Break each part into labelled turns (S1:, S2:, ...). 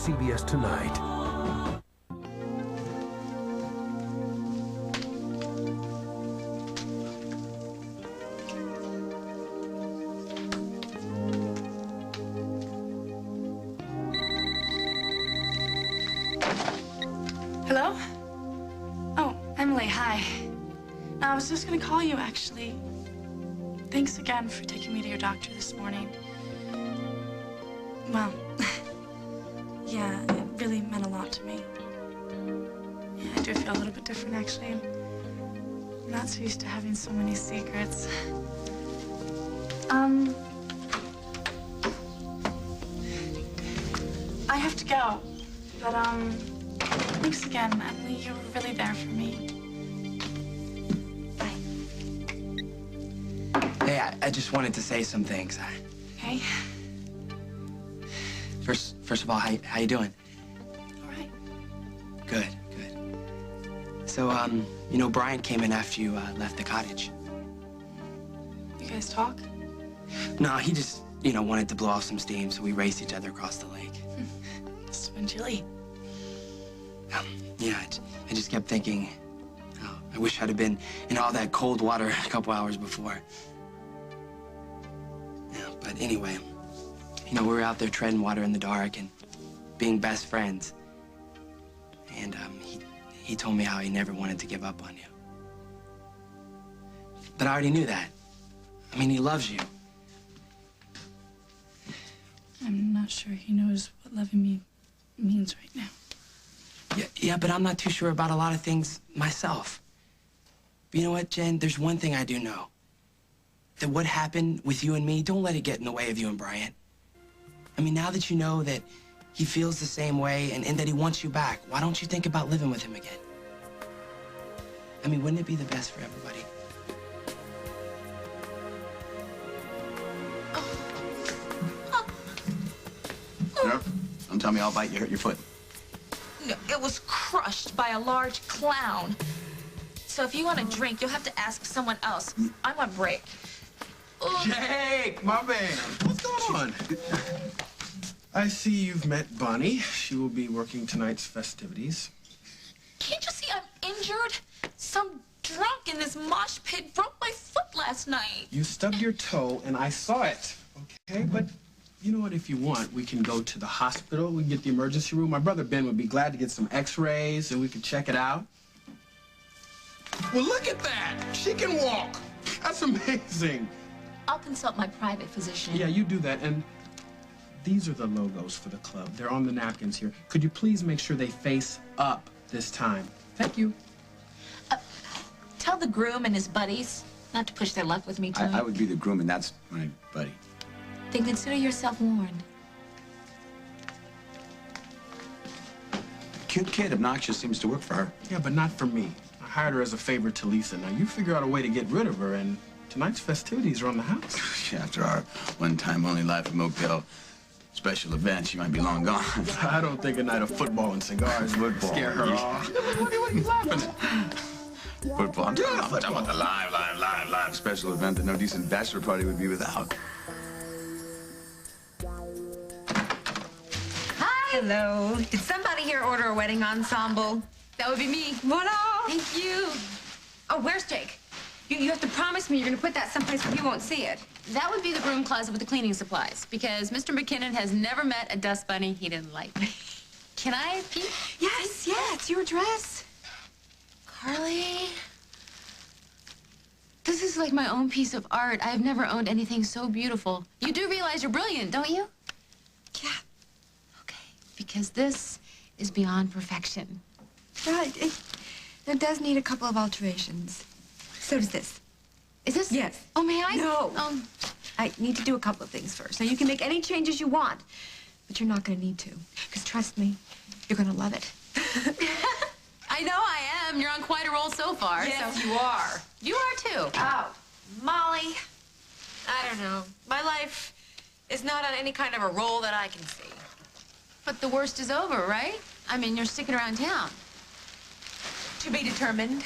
S1: CBS Tonight.
S2: Hello? Oh, Emily, hi. I was just gonna call you, actually. Thanks again for taking me to your doctor this morning. Well, yeah, it really meant a lot to me. Yeah, I do feel a little bit different, actually. I'm not so used to having so many secrets. I have to go, but, thanks again, Emily. You were really there for me. Bye.
S3: Hey, I just wanted to say some things.
S2: Okay?
S3: First of all, how you doing?
S2: All right.
S3: Good. So, you know, Brian came in after you left the cottage.
S2: You guys talk?
S3: No, he just, you know, wanted to blow off some steam, so we raced each other across the lake.
S2: Must have been chilly.
S3: Yeah, I just kept thinking, oh, I wish I'd have been in all that cold water a couple hours before. Yeah, but anyway, you know, we were out there treading water in the dark and being best friends. And he told me how he never wanted to give up on you. But I already knew that. I mean, he loves you.
S2: I'm not sure he knows what loving me means right now.
S3: Yeah, but I'm not too sure about a lot of things myself. But you know what, Jen? There's one thing I do know. That what happened with you and me, don't let it get in the way of you and Brian. I mean, now that you know that he feels the same way and that he wants you back, why don't you think about living with him again? I mean, wouldn't it be the best for everybody?
S4: Don't tell me I'll bite you hurt your foot.
S5: No, it was crushed by a large clown. So if you want a drink, you'll have to ask someone else. I want a break.
S6: Jake, my man. What's going on? I see you've met Bonnie. She will be working tonight's festivities.
S5: Can't you see I'm injured? Some drunk in this mosh pit broke my foot last night.
S6: You stubbed your toe, and I saw it, okay? But you know what? If you want, we can go to the hospital. We can get the emergency room. My brother Ben would be glad to get some x-rays, and we can check it out. Well, look at that. She can walk. That's amazing.
S5: I'll consult my private physician.
S6: Yeah, you do that. And these are the logos for the club. They're on the napkins here. Could you please make sure they face up this time? Thank you.
S5: Tell the groom and his buddies not to push their luck with me tonight.
S4: I would be the groom, and that's my buddy.
S5: Then consider yourself warned.
S4: Cute kid, obnoxious, seems to work for her.
S6: Yeah, but not for me. I hired her as a favor to Lisa. Now, you figure out a way to get rid of her, and tonight's festivities are on the house.
S4: After our one-time only life at Motel special event, she might be long gone.
S6: I don't think a night of football and cigars would scare her off. What are you laughing at?
S4: Football. I'm talking about the live special event that no decent bachelor party would be without.
S7: Hello. Did somebody here order a wedding ensemble?
S5: That would be me.
S7: Voila!
S5: Thank you.
S7: Oh, where's Jake? You have to promise me you're going to put that someplace where he won't see it.
S8: That would be the broom closet with the cleaning supplies, because Mr. McKinnon has never met a dust bunny he didn't like. Can I peek?
S7: Yes, yeah, it's your dress.
S8: Carly? This is like my own piece of art. I have never owned anything so beautiful. You do realize you're brilliant, don't you?
S7: Yeah.
S8: Okay, because this is beyond perfection.
S7: Well, it does need a couple of alterations. So does this.
S8: Is this?
S7: Yes.
S8: Oh, may I?
S7: No. I need to do a couple of things first. Now, you can make any changes you want, but you're not going to need to. Because trust me, you're going to love it.
S8: I know I am. You're on quite a roll so far.
S7: Yes, you are.
S8: You are, too.
S7: Oh, Molly, I don't know. My life is not on any kind of a roll that I can see.
S8: But the worst is over, right? I mean, you're sticking around town.
S7: To be determined.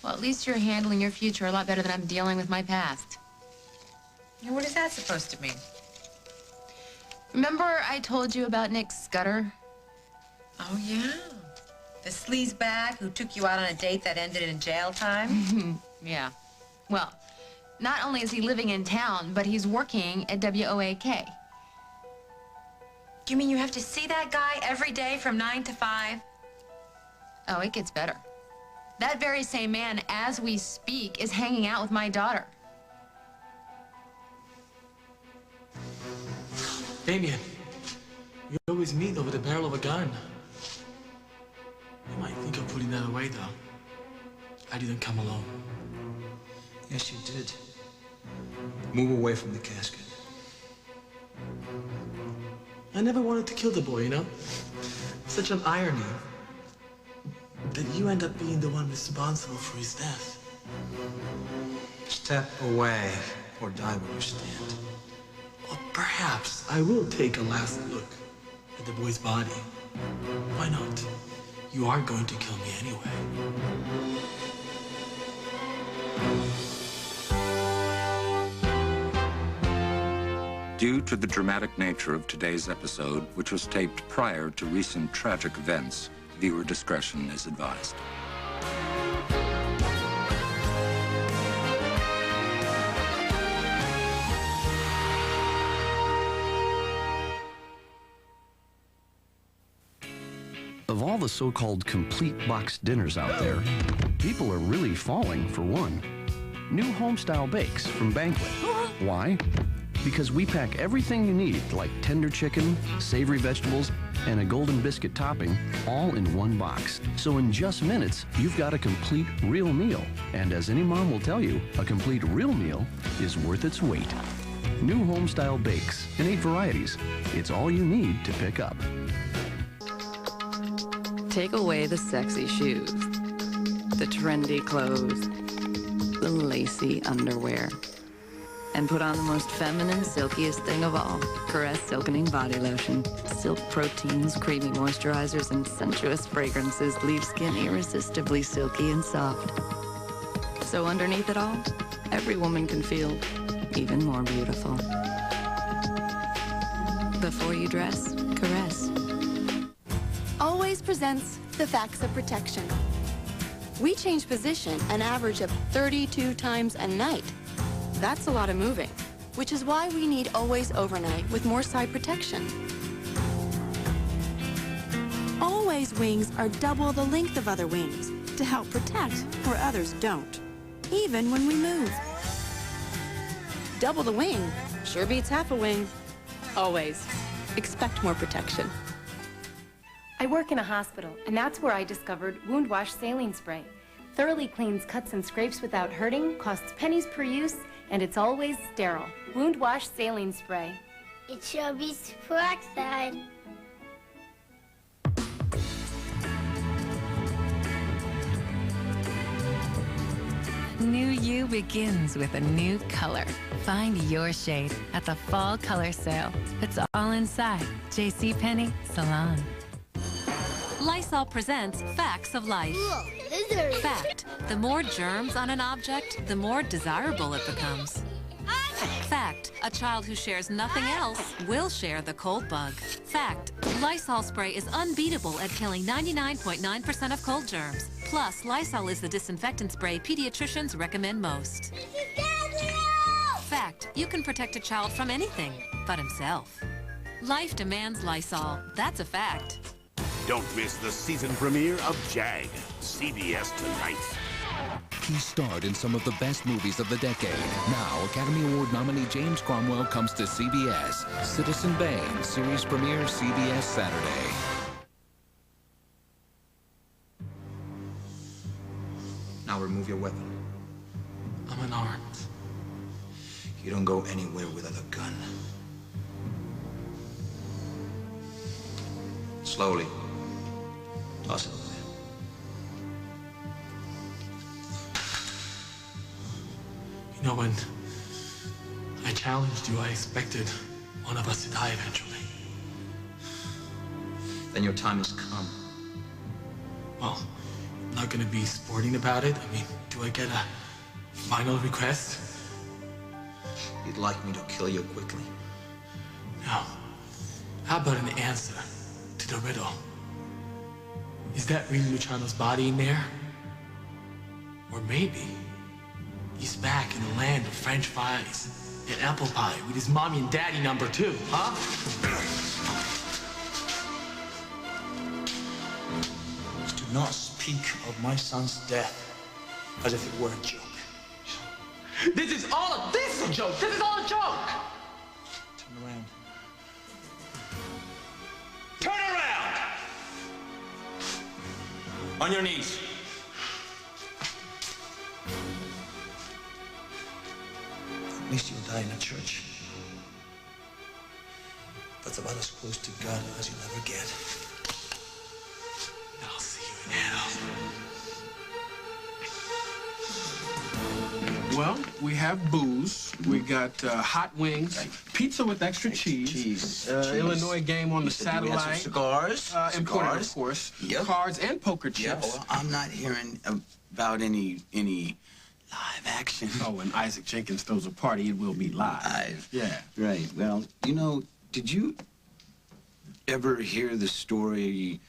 S8: Well, at least you're handling your future a lot better than I'm dealing with my past.
S7: And what is that supposed to mean?
S8: Remember I told you about Nick Scudder?
S1: Oh, yeah. The sleazebag who took you out on a date that ended in jail time?
S8: Yeah. Well, not only is he living in town, but he's working at WOAK.
S1: You mean you have to see that guy every day from 9 to 5?
S8: Oh, it gets better. That very same man, as we speak, is hanging out with my daughter.
S9: Damien, you always meet over the barrel of a gun. You might think of putting that away, though. I didn't come alone.
S10: Yes, you did. Move away from the casket.
S9: I never wanted to kill the boy, you know? Such an irony that you end up being the one responsible for his death.
S10: Step away or die where you stand.
S9: Or perhaps I will take a last look at the boy's body. Why not? You are going to kill me anyway.
S11: Due to the dramatic nature of today's episode, which was taped prior to recent tragic events, viewer discretion is advised.
S12: Of all the so-called complete box dinners out there, people are really falling for one. New home-style bakes from Banquet. Why? Because we pack everything you need, like tender chicken, savory vegetables, and a golden biscuit topping, all in one box. So in just minutes, you've got a complete real meal. And as any mom will tell you, a complete real meal is worth its weight. New home-style bakes in 8 varieties. It's all you need to pick up.
S13: Take away the sexy shoes, the trendy clothes, the lacy underwear, and put on the most feminine, silkiest thing of all, Caress Silkening Body Lotion. Silk proteins, creamy moisturizers, and sensuous fragrances leave skin irresistibly silky and soft. So underneath it all, every woman can feel even more beautiful. Before you dress, caress.
S14: Always presents the facts of protection. We change position an average of 32 times a night. That's a lot of moving, which is why we need Always Overnight with more side protection. Always wings are double the length of other wings to help protect where others don't, even when we move. Double the wing sure beats half a wing. Always expect more protection.
S15: I work in a hospital, and that's where I discovered Wound Wash Saline Spray. Thoroughly cleans cuts and scrapes without hurting, costs pennies per use, and it's always sterile. Wound Wash Saline Spray.
S16: It sure beats peroxide.
S17: New you begins with a new color. Find your shade at the Fall Color Sale. It's all inside JCPenney Salon.
S18: Lysol presents Facts of Life.
S16: Whoa, lizard.
S18: Fact: the more germs on an object, the more desirable it becomes. Fact: a child who shares nothing else will share the cold bug. Fact: Lysol spray is unbeatable at killing 99.9% of cold germs. Plus, Lysol is the disinfectant spray pediatricians recommend most. Fact: you can protect a child from anything but himself. Life demands Lysol. That's a fact.
S19: Don't miss the season premiere of Jag, CBS tonight.
S20: He starred in some of the best movies of the decade. Now, Academy Award nominee James Cromwell comes to CBS. Citizen Bane, series premiere CBS Saturday.
S10: Now remove your weapon.
S9: I'm unarmed.
S10: You don't go anywhere without a gun. Slowly. Toss it away.
S9: You know, when I challenged you, I expected one of us to die eventually.
S10: Then your time has come.
S9: Well, I'm not gonna be sporting about it. I mean, do I get a final request?
S10: You'd like me to kill you quickly?
S9: No. How about an answer to the riddle? Is that Reno Luciano's body in there? Or maybe he's back in the land of French fries and apple pie with his mommy and daddy number 2, huh?
S10: Do not speak of my son's death as if it were a joke.
S9: This is all a joke! This is all a joke!
S10: Turn around.
S3: Turn around! On your knees.
S10: At least you'll die in a church. That's about as close to God as you'll ever get.
S9: I'll see you in hell.
S6: Well, we have booze. We got hot wings, pizza with extra cheese, Illinois game on the satellite.
S4: Cigars?
S6: Imported, of course.
S4: Yep.
S6: Cards and poker chips.
S4: Yeah, well, I'm not hearing about any live action.
S6: Oh, when Isaac Jenkins throws a party, it will be live. Yeah.
S4: Right. Well, you know, did you ever hear the story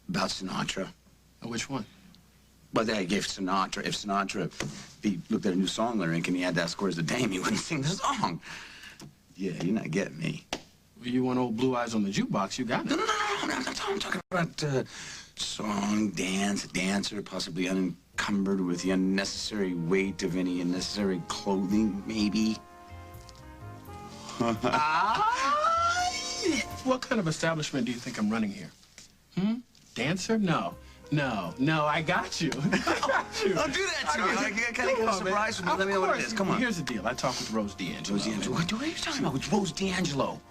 S4: about Sinatra?
S6: Which one?
S4: Well, they gave Sinatra. If Sinatra, he looked at a new song lyric and he had that score as the dame, he wouldn't sing the song. Yeah, you're not getting me.
S6: Well, you want old Blue Eyes on the jukebox, you got it.
S4: No, I'm talking about song, dance, dancer, possibly unencumbered with the unnecessary weight of any unnecessary clothing, maybe.
S6: What kind of establishment do you think I'm running here? Dancer? No, I got you.
S4: Don't do that to me. I kind of surprise me. Let me know what it is. Come on.
S6: Here's the deal. I talked with Rose D'Angelo.
S4: What are you talking about with Rose D'Angelo?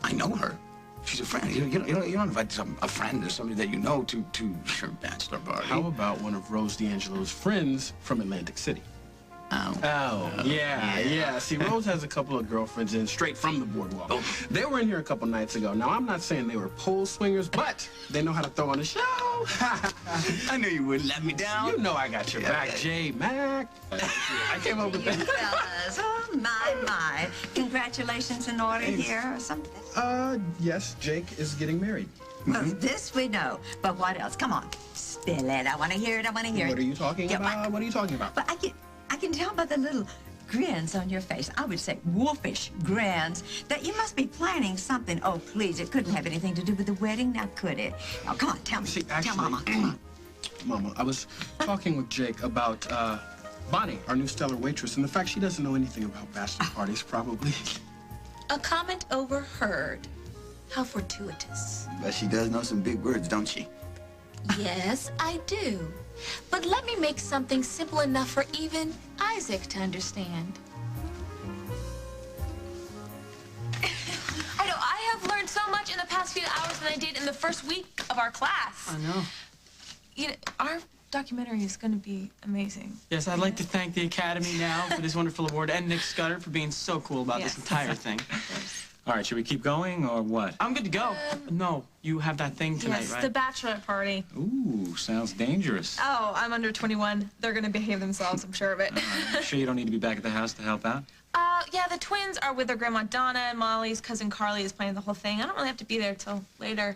S4: I know her. She's a friend. You don't invite a friend or somebody that you know to your bachelor party.
S6: How about one of Rose D'Angelo's friends from Atlantic City? Yeah. See, Rose has a couple of girlfriends in straight from the boardwalk. They were in here a couple nights ago. Now, I'm not saying they were pole swingers, but they know how to throw on a show.
S4: I knew you wouldn't let me down.
S6: You know I got your back, J. Mac. I came up with that.
S21: Fellas, oh, my. Congratulations in order here or something?
S6: Yes, Jake is getting married.
S21: Well, this we know. But what else? Come on, spill it. I want to hear it.
S6: What are you talking about? What are you talking about?
S21: But I can tell by the little grins on your face. I would say wolfish grins that you must be planning something. Oh, please, it couldn't have anything to do with the wedding, now could it? Now, come on, tell me.
S6: See, actually,
S21: tell Mama, come on.
S6: Mama, I was talking with Jake about Bonnie, our new stellar waitress, and the fact she doesn't know anything about bachelor parties, probably.
S5: A comment overheard. How fortuitous.
S4: But she does know some big words, don't she?
S5: Yes, I do. But let me make something simple enough for even Isaac to understand. I know, I have learned so much in the past few hours than I did in the first week of our class.
S9: I know.
S2: You know, our documentary is going to be amazing.
S9: Yes, I'd like to thank the Academy now for this wonderful award and Nick Scudder for being so cool about this entire thing.
S11: All right, should we keep going or what?
S9: I'm good to go. No, you have that thing tonight,
S2: Yes,
S9: right?
S2: the bachelor party.
S11: Ooh, sounds dangerous.
S2: Oh, I'm under 21. They're going to behave themselves, I'm sure of it.
S11: Sure you don't need to be back at the house to help out?
S2: Yeah, the twins are with their grandma Donna, and Molly's cousin Carly is planning the whole thing. I don't really have to be there till later.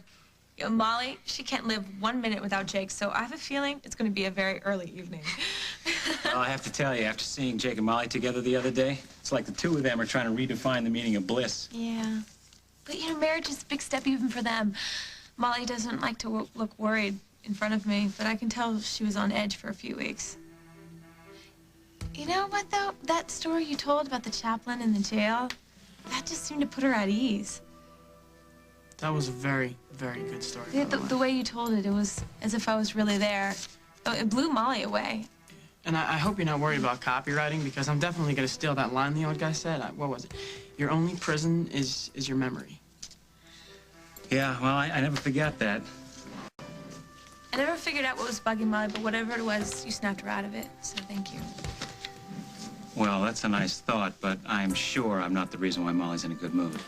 S2: You know, Molly, she can't live 1 minute without Jake, so I have a feeling it's going to be a very early evening.
S11: Well, I have to tell you, after seeing Jake and Molly together the other day, it's like the two of them are trying to redefine the meaning of bliss.
S2: Yeah. But, you know, marriage is a big step even for them. Molly doesn't like to look worried in front of me, but I can tell she was on edge for a few weeks. You know what, though? That story you told about the chaplain in the jail, that just seemed to put her at ease.
S9: That was a very, very good story.
S2: The way you told it, it was as if I was really there. It blew Molly away.
S9: And I hope you're not worried about copywriting, because I'm definitely going to steal that line the old guy said. What was it? Your only prison is your memory.
S11: Yeah, well, I never forget that.
S2: I never figured out what was bugging Molly, but whatever it was, you snapped her out of it, so thank you.
S11: Well, that's a nice thought, but I'm sure I'm not the reason why Molly's in a good mood.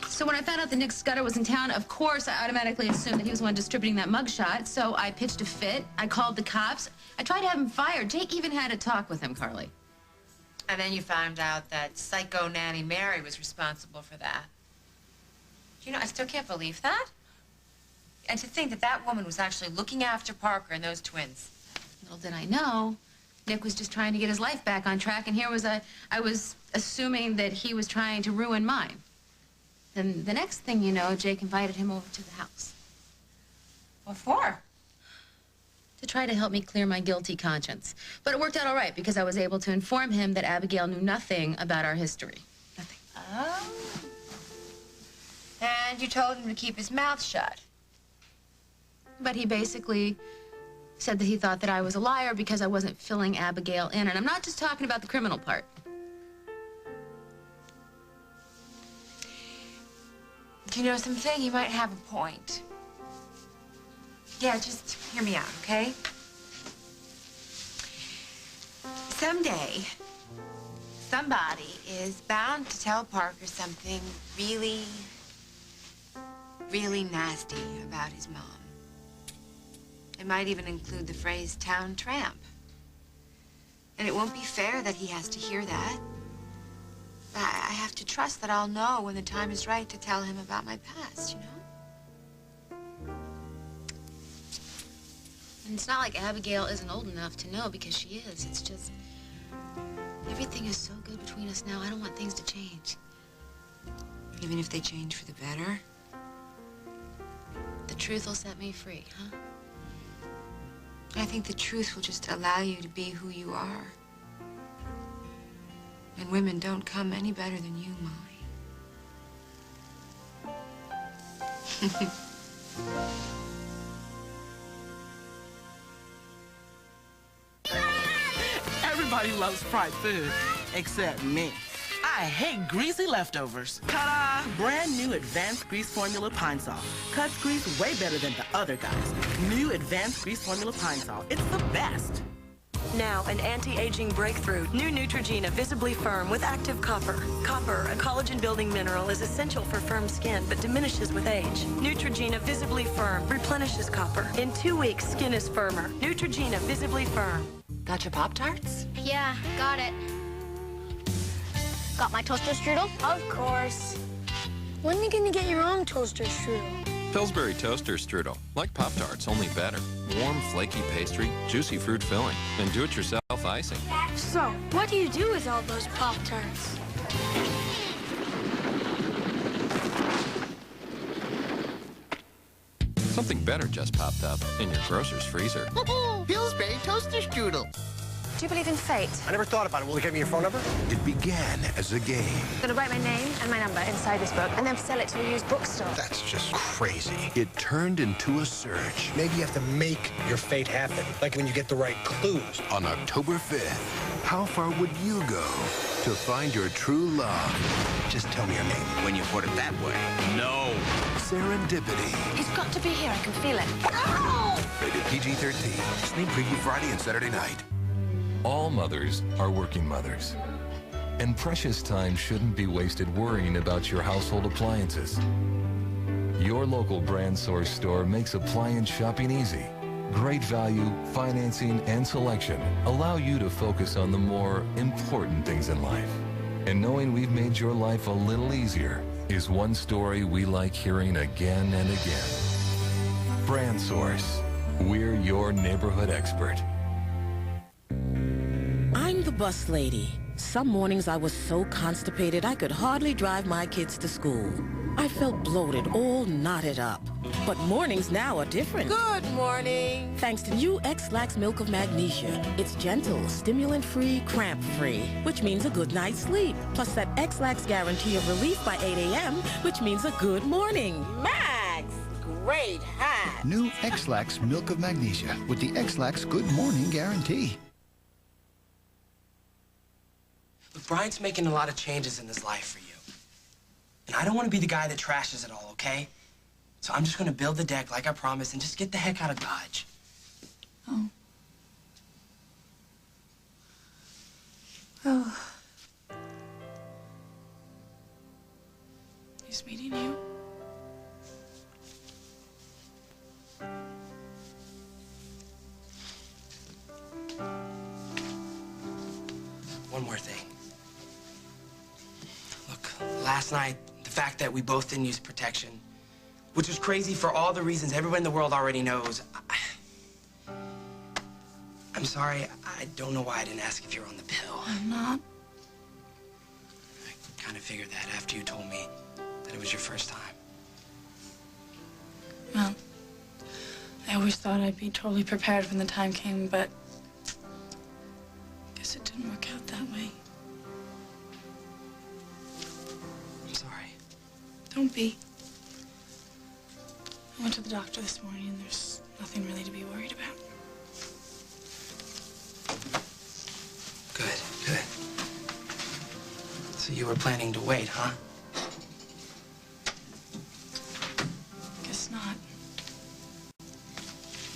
S8: So when I found out that Nick Scudder was in town, of course, I automatically assumed that he was the one distributing that mugshot. So I pitched a fit. I called the cops. I tried to have him fired. Jake even had a talk with him, Carly.
S1: And then you found out that psycho nanny Mary was responsible for that. You know, I still can't believe that. And to think that that woman was actually looking after Parker and those twins.
S8: Little did I know, Nick was just trying to get his life back on track, and here was I was assuming that he was trying to ruin mine. Then the next thing you know, Jake invited him over to the house.
S1: What for?
S8: To try to help me clear my guilty conscience. But it worked out all right because I was able to inform him that Abigail knew nothing about our history. Nothing.
S1: Oh. And you told him to keep his mouth shut.
S8: But he basically said that he thought that I was a liar because I wasn't filling Abigail in. And I'm not just talking about the criminal part.
S1: Do you know something? You might have a point. Yeah, just hear me out, okay? Someday, somebody is bound to tell Parker something really, really nasty about his mom. It might even include the phrase town tramp. And it won't be fair that he has to hear that. I have to trust that I'll know when the time is right to tell him about my past, you know?
S8: And it's not like Abigail isn't old enough to know, because she is. It's just, everything is so good between us now. I don't want things to change.
S1: Even if they change for the better?
S8: The truth will set me free, huh?
S1: I think the truth will just allow you to be who you are. And women don't come any better than you, Molly.
S7: Everybody loves fried food, except me. I hate greasy leftovers. Ta-da! Brand new Advanced Grease Formula Pine Sol. Cuts grease way better than the other guys. New Advanced Grease Formula Pine Sol. It's the best.
S22: Now, an anti-aging breakthrough. New Neutrogena Visibly Firm with active copper. Copper, a collagen-building mineral, is essential for firm skin, but diminishes with age. Neutrogena Visibly Firm replenishes copper. In 2 weeks, skin is firmer. Neutrogena Visibly Firm.
S1: Got your Pop-Tarts?
S16: Yeah, got it. Got my toaster strudel? Of course. When are you gonna get your own toaster strudel?
S23: Pillsbury Toaster Strudel. Like Pop-Tarts, only better. Warm, flaky pastry, juicy fruit filling, and do-it-yourself icing.
S16: So, what do you do with all those Pop-Tarts?
S23: Something better just popped up in your grocer's freezer.
S24: Pillsbury Toaster Strudel.
S25: Do you believe in fate?
S24: I never thought about it. Will you give me your phone number?
S26: It began as a game.
S25: I'm gonna write my name and my number inside this book and then sell it to a used bookstore.
S24: That's just crazy.
S26: It turned into a search.
S24: Maybe you have to make your fate happen, like when you get the right clues.
S26: On October 5th, how far would you go to find your true love?
S24: Just tell me your name.
S26: When you put it that way. No. Serendipity.
S25: He's got to be here. I can feel it.
S26: Rated PG-13. Sneak preview Friday and Saturday night.
S27: All mothers are working mothers. And precious time shouldn't be wasted worrying about your household appliances. Your local Brand Source store makes appliance shopping easy. Great value, financing, and selection allow you to focus on the more important things in life. And knowing we've made your life a little easier is one story we like hearing again and again. Brand Source. We're your neighborhood expert.
S28: I'm the bus lady. Some mornings I was so constipated I could hardly drive my kids to school. I felt bloated, all knotted up. But mornings now are different.
S29: Good morning.
S28: Thanks to new X-Lax Milk of Magnesia. It's gentle, stimulant-free, cramp-free, which means a good night's sleep. Plus that X-Lax guarantee of relief by 8 a.m., which means a good morning.
S29: Max, great hat.
S30: New X-Lax Milk of Magnesia with the X-Lax Good Morning Guarantee.
S3: Look, Brian's making a lot of changes in his life for you. And I don't want to be the guy that trashes it all, okay? So I'm just going to build the deck like I promised and just get the heck out of Dodge.
S29: Oh. Oh. He's meeting you?
S3: One more thing. Last night, the fact that we both didn't use protection, which was crazy for all the reasons everyone in the world already knows. I'm sorry. I don't know why I didn't ask if you're on the pill.
S29: I'm not.
S3: I kind of figured that after you told me that it was your first time.
S29: Well, I always thought I'd be totally prepared when the time came, but I guess it didn't work out that way.
S3: I'm sorry.
S29: Don't be. I went to the doctor this morning, and there's nothing really to be worried about.
S3: Good, good. So you were planning to wait, huh?
S29: Guess not.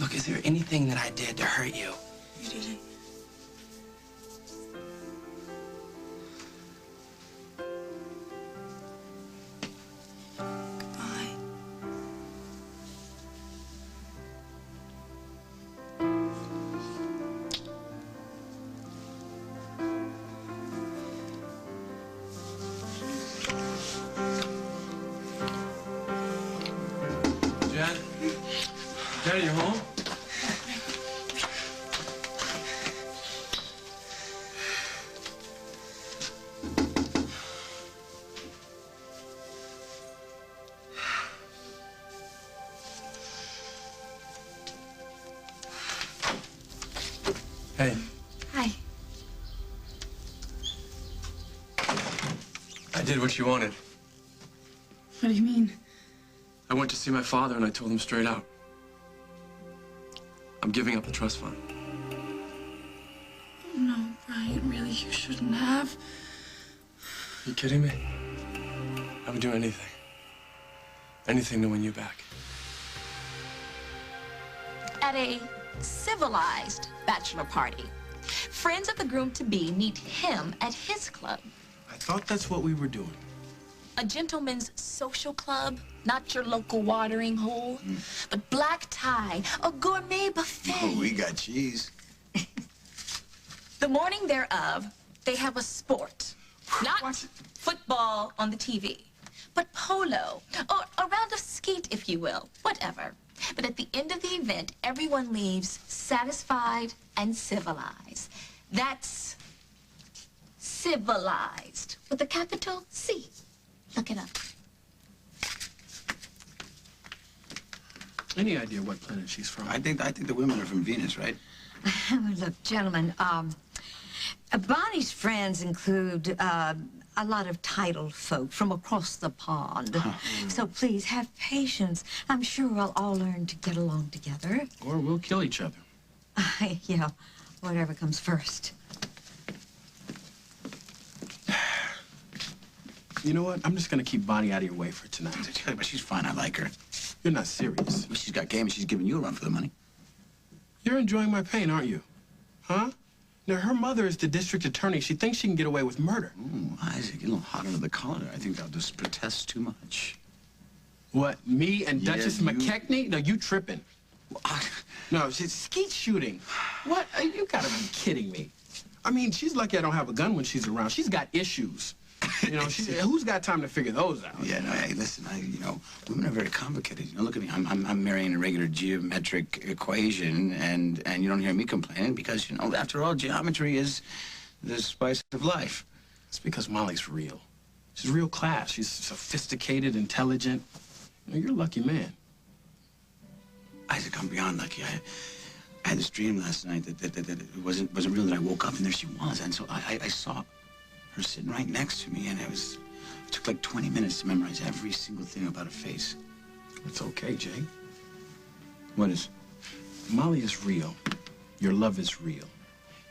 S3: Look, is there anything that I did to hurt you?
S29: You didn't. Goodbye.
S6: Jen? Jen, you home? Hey,
S2: Hi.
S6: I did what you wanted.
S29: What do you mean?
S6: I went to see my father and I told him straight out. I'm giving up the trust fund.
S29: Oh, no, Brian, really, you shouldn't have.
S6: You kidding me? I would do anything. Anything to win you back.
S5: At a civilized bachelor party, friends of the groom-to-be meet him at his club.
S6: I thought that's what we were doing.
S5: A gentleman's social club, not your local watering hole, but black tie, a gourmet buffet.
S4: Oh, we got cheese.
S5: The morning thereof, they have a sport. Not football on the TV, but polo, or a round of skeet, if you will, whatever. But at the end of the event, everyone leaves satisfied and civilized. That's civilized, with a capital C. Look it up.
S6: Any idea what planet she's from?
S4: I think the women are from Venus, right?
S10: Look, gentlemen, Bonnie's friends include a lot of titled folk from across the pond. So please have patience. I'm sure we'll all learn to get along together.
S6: Or we'll kill each other.
S10: Yeah, whatever comes first.
S6: You know what? I'm just gonna keep Bonnie out of your way for tonight.
S4: But she's fine. I like her.
S6: You're not serious.
S4: Well, she's got game and she's giving you a run for the money.
S6: You're enjoying my pain, aren't you? Huh? Now, her mother is the district attorney. She thinks she can get away with murder.
S4: Ooh, Isaac, you're a little hot under the collar. I think they'll just protest too much.
S6: What, me and Duchess
S4: you-
S6: McKechnie? No, you tripping. No, she's skeet shooting. What? You gotta be kidding me. I mean, she's lucky I don't have a gun when she's around. She's got issues. You know, who's got time to figure those out?
S4: Yeah, no, hey, listen, women are very complicated. You know, look at me. I'm marrying a regular geometric equation, and you don't hear me complaining because, you know, after all, geometry is the spice of life.
S6: It's because Molly's real. She's real class. She's sophisticated, intelligent. You know, you're a lucky man.
S4: Isaac, I'm beyond lucky. I had this dream last night that it wasn't real, that I woke up and there she was. And so I saw her sitting right next to me, and it took like 20 minutes to memorize every single thing about her face.
S6: It's okay, Jay.
S4: What is?
S6: Molly is real. Your love is real.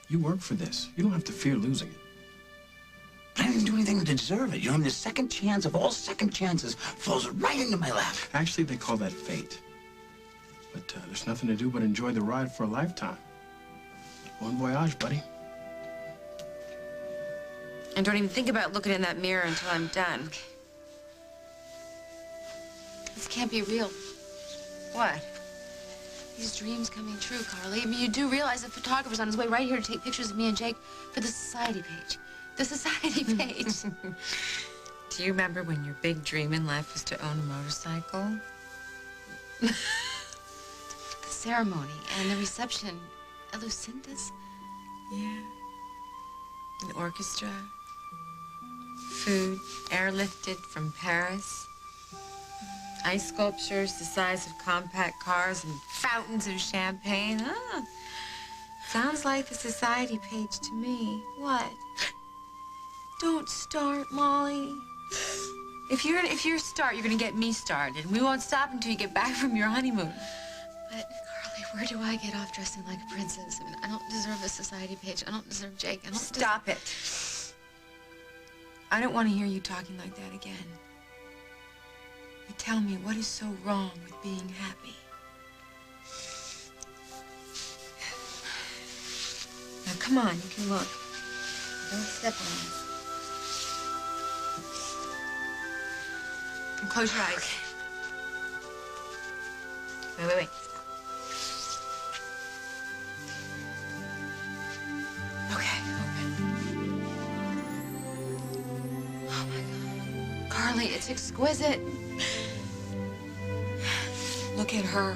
S6: You work for this. You don't have to fear losing it.
S4: I didn't do anything to deserve it. You know, I mean, the second chance of all second chances falls right into my lap.
S6: Actually, they call that fate. But there's nothing to do but enjoy the ride for a lifetime. Bon voyage, buddy.
S1: And don't even think about looking in that mirror until I'm done. This can't be real. What?
S8: These dreams coming true, Carly. I mean, you do realize the photographer's on his way right here to take pictures of me and Jake for the society page. The society page.
S1: Do you remember when your big dream in life was to own a motorcycle? The ceremony and the reception at Lucinda's. Yeah. An orchestra. Food airlifted from Paris. Ice sculptures the size of compact cars and fountains of champagne. Ah, sounds like the society page to me. What? Don't start, Molly. If you're start, you're gonna get me started. We won't stop until you get back from your honeymoon. But Carly, where do I get off dressing like a princess? I mean, I don't deserve a society page. I don't deserve Jake. I don't Stop it. I don't want to hear you talking like that again. You tell me what is so wrong with being happy. Now, come on, you can look. Don't step on it. And close your eyes. Wait. Okay, open. Oh, my God. Carly, it's exquisite. Look at her.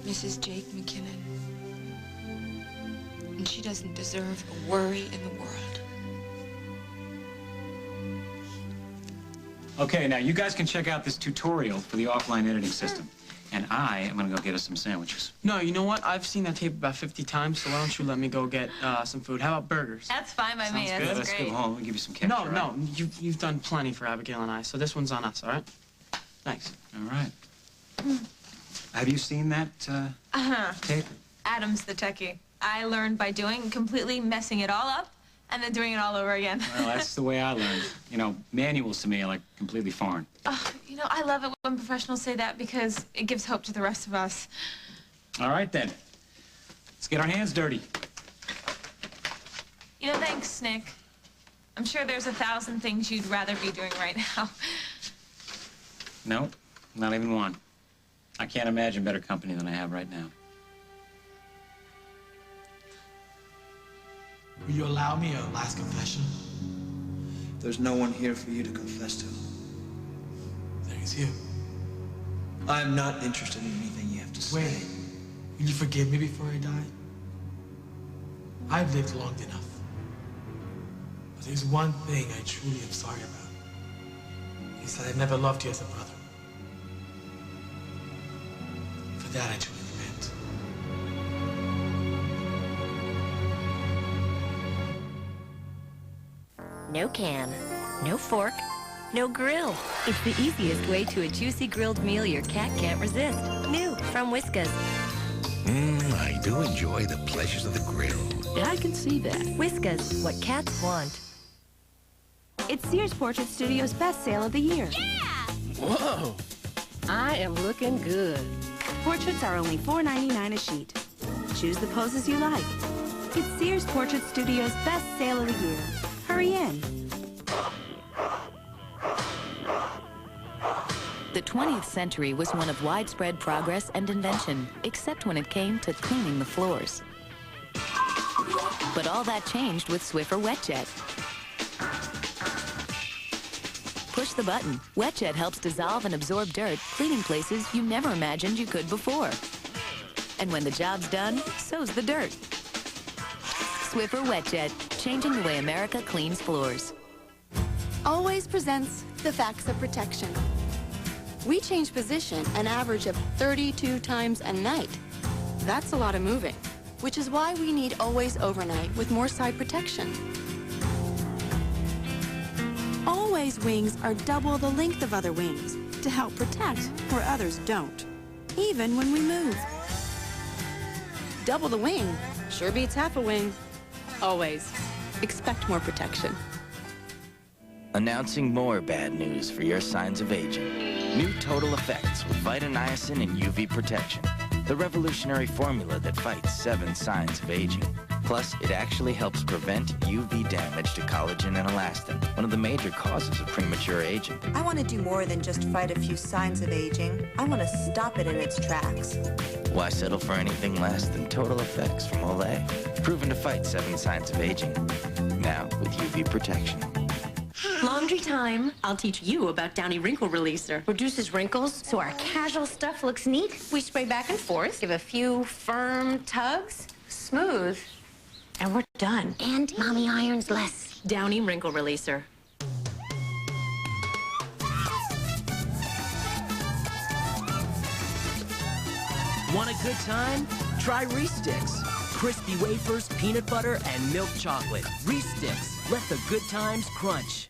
S1: Mrs. Jake McKinnon. And she doesn't deserve a worry in the world.
S4: Okay, now you guys can check out this tutorial for the offline editing system. And I am gonna go get us some sandwiches.
S6: No, you know what? I've seen that tape about 50 times, so why don't you let me go get some food? How about burgers?
S2: That's fine by me. That's
S4: Let's
S2: great.
S4: go home. We'll give you some cash.
S6: No, you've done plenty for Abigail and I, so this one's on us, all right? Thanks.
S4: All right. Have you seen that tape?
S2: Adam's the techie. I learned by doing, completely messing it all up, and then doing it all over again.
S4: Well, that's the way I learned. You know, manuals to me are like completely foreign.
S2: You know, I love it when professionals say that because it gives hope to the rest of us.
S4: All right, then. Let's get our hands dirty.
S2: You know, thanks, Nick. I'm sure there's 1,000 things you'd rather be doing right now.
S4: No, not even one. I can't imagine better company than I have right now.
S3: Will you allow me a last confession?
S9: There's no one here for you to confess to.
S3: There is you.
S9: I'm not interested in anything you have to say.
S3: Wait, will you forgive me before I die? I've lived long enough. But there's one thing I truly am sorry about. Is that I never loved you as a brother. For that, I truly repent.
S12: No can, no fork, no grill. It's the easiest way to a juicy grilled meal your cat can't resist. New from Whiskas.
S26: I do enjoy the pleasures of the grill.
S12: Yeah, I can see that. Whiskas, what cats want.
S13: It's Sears Portrait Studio's best sale of the year.
S12: Yeah!
S13: Whoa! I am looking good. Portraits are only $4.99 a sheet. Choose the poses you like. It's Sears Portrait Studio's best sale of the year. Hurry in.
S12: The 20th century was one of widespread progress and invention, except when it came to cleaning the floors. But all that changed with Swiffer WetJet. Push the button. WetJet helps dissolve and absorb dirt, cleaning places you never imagined you could before. And when the job's done, so's the dirt. Swiffer WetJet, changing the way America cleans floors.
S14: Always presents the facts of protection. We change position an average of 32 times a night. That's a lot of moving, which is why we need Always Overnight with more side protection. Always wings are double the length of other wings to help protect where others don't, even when we move. Double the wing sure beats half a wing. Always. Expect more protection.
S15: Announcing more bad news for your signs of aging. New Total Effects with Vitaniacin and UV protection. The revolutionary formula that fights 7 signs of aging. Plus, it actually helps prevent UV damage to collagen and elastin, one of the major causes of premature aging.
S17: I want to do more than just fight a few signs of aging. I want to stop it in its tracks.
S15: Why settle for anything less than Total Effects from Olay? Proven to fight 7 signs of aging. Now with UV protection.
S7: Laundry time. I'll teach you about Downy Wrinkle Releaser.
S25: Reduces wrinkles so our casual stuff looks neat.
S7: We spray back and forth, give a few firm tugs, smooth, and we're done.
S25: And Mommy irons less.
S7: Downy Wrinkle Releaser.
S11: Want a good time? Try Reese Sticks. Crispy wafers, peanut butter, and milk chocolate. Reese Sticks. Let the good times crunch.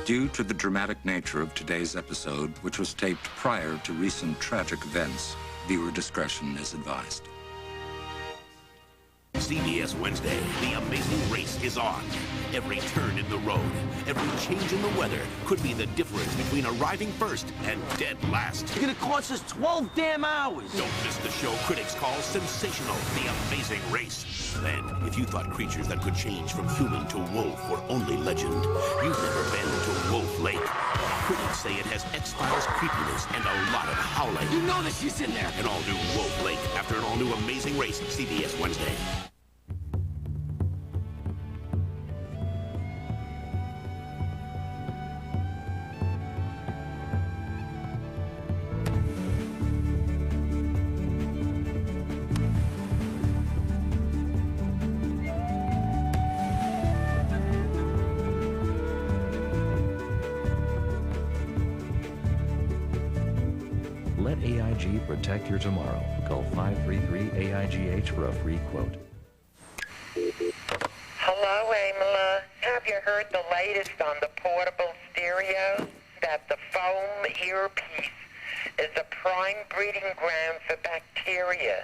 S16: Due to the dramatic nature of today's episode, which was taped prior to recent tragic events, viewer discretion is advised.
S18: CBS Wednesday, The Amazing Race is on. Every turn in the road, every change in the weather could be the difference between arriving first and dead last.
S19: It's gonna cost us 12 damn hours.
S18: Don't miss the show critics call sensational, The Amazing Race. Then, if you thought creatures that could change from human to wolf were only legend, you've never been to Wolf Lake. Critics say it has X-Files creepiness and a lot of howling.
S19: You know that she's in there.
S18: An all-new Wolf Lake after an all-new Amazing Race, CBS Wednesday.
S27: Let AIG protect your tomorrow. Call 533-AIGH for a free quote.
S20: Hello, Amala. Have you heard the latest on the portable stereo? That the foam earpiece is a prime breeding ground for bacteria.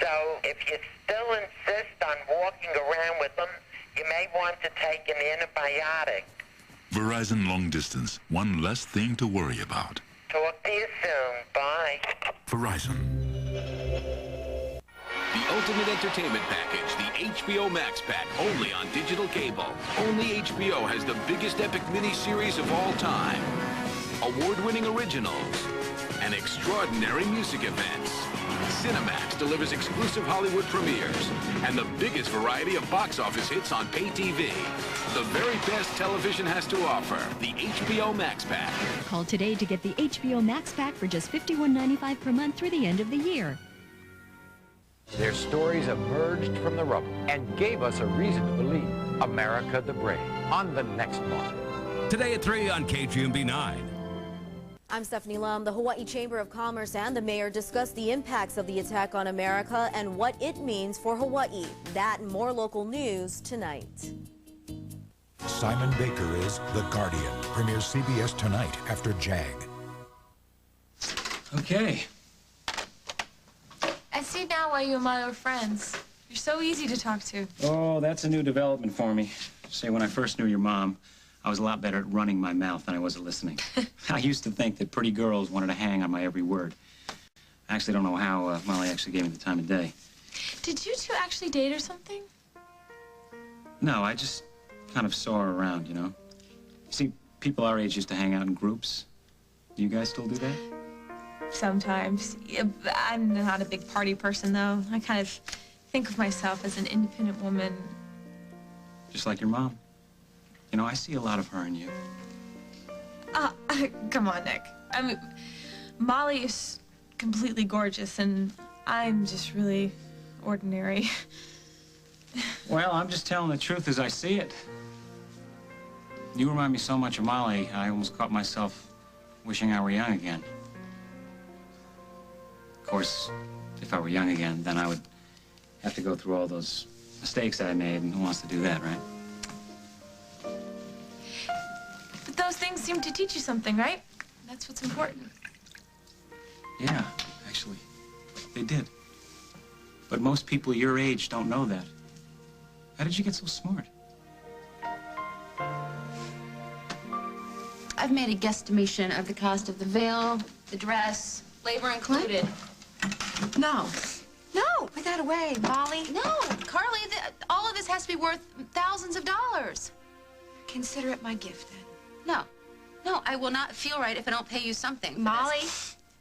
S20: So if you still insist on walking around with them, you may want to take an antibiotic.
S21: Verizon Long Distance. One less thing to worry about.
S20: Talk to you soon. Bye.
S21: Verizon.
S18: The ultimate entertainment package, the HBO Max Pack, only on digital cable. Only HBO has the biggest epic miniseries of all time. Award-winning originals and extraordinary music events. Cinemax delivers exclusive Hollywood premieres and the biggest variety of box office hits on pay TV. The very best television has to offer, the HBO Max Pack.
S22: Call today to get the HBO Max Pack for just $51.95 per month through the end of the year.
S23: Their stories emerged from the rubble and gave us a reason to believe America the Brave on the next one.
S24: Today at 3 on KGMB 9.
S31: I'm Stephanie Lum. The Hawaii Chamber of Commerce and the mayor discussed the impacts of the attack on America and what it means for Hawaii. That and more local news tonight.
S32: Simon Baker is The Guardian. Premieres CBS tonight after JAG.
S3: Okay.
S2: I see now why you and Molly were friends. You're so easy to talk to.
S4: Oh, that's a new development for me. Say, when I first knew your mom, I was a lot better at running my mouth than I was at listening. I used to think that pretty girls wanted to hang on my every word. I actually don't know how Molly actually gave me the time of day.
S2: Did you two actually date or something?
S4: No, I just kind of saw her around, you know? You see, people our age used to hang out in groups. Do you guys still do that?
S2: Sometimes. Yeah, I'm not a big party person, though. I kind of think of myself as an independent woman.
S4: Just like your mom. You know, I see a lot of her in you.
S2: Come on, Nick. I mean, Molly is completely gorgeous, and I'm just really ordinary.
S4: Well, I'm just telling the truth as I see it. You remind me so much of Molly, I almost caught myself wishing I were young again. Of course, if I were young again, then I would have to go through all those mistakes that I made, and who wants to do that, right?
S2: But those things seem to teach you something, right? That's what's important.
S4: Yeah, actually, they did. But most people your age don't know that. How did you get so smart?
S8: I've made a guesstimation of the cost of the veil, the dress, labor included.
S1: No. No, put that away, Molly.
S8: No, Carly, all of this has to be worth thousands of dollars.
S1: Consider it my gift, then.
S8: No. No, I will not feel right if I don't pay you something.
S1: Molly,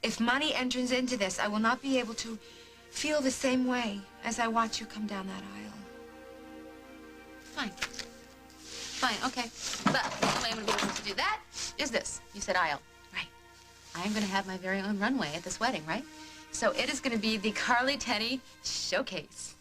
S1: if money enters into this, I will not be able to feel the same way as I watch you come down that aisle.
S8: Fine. Fine, okay. But the only way I'm going to be able to do that is this. You said aisle. Right. I am going to have my very own runway at this wedding, right? So it is going to be the Carly Tenney Showcase.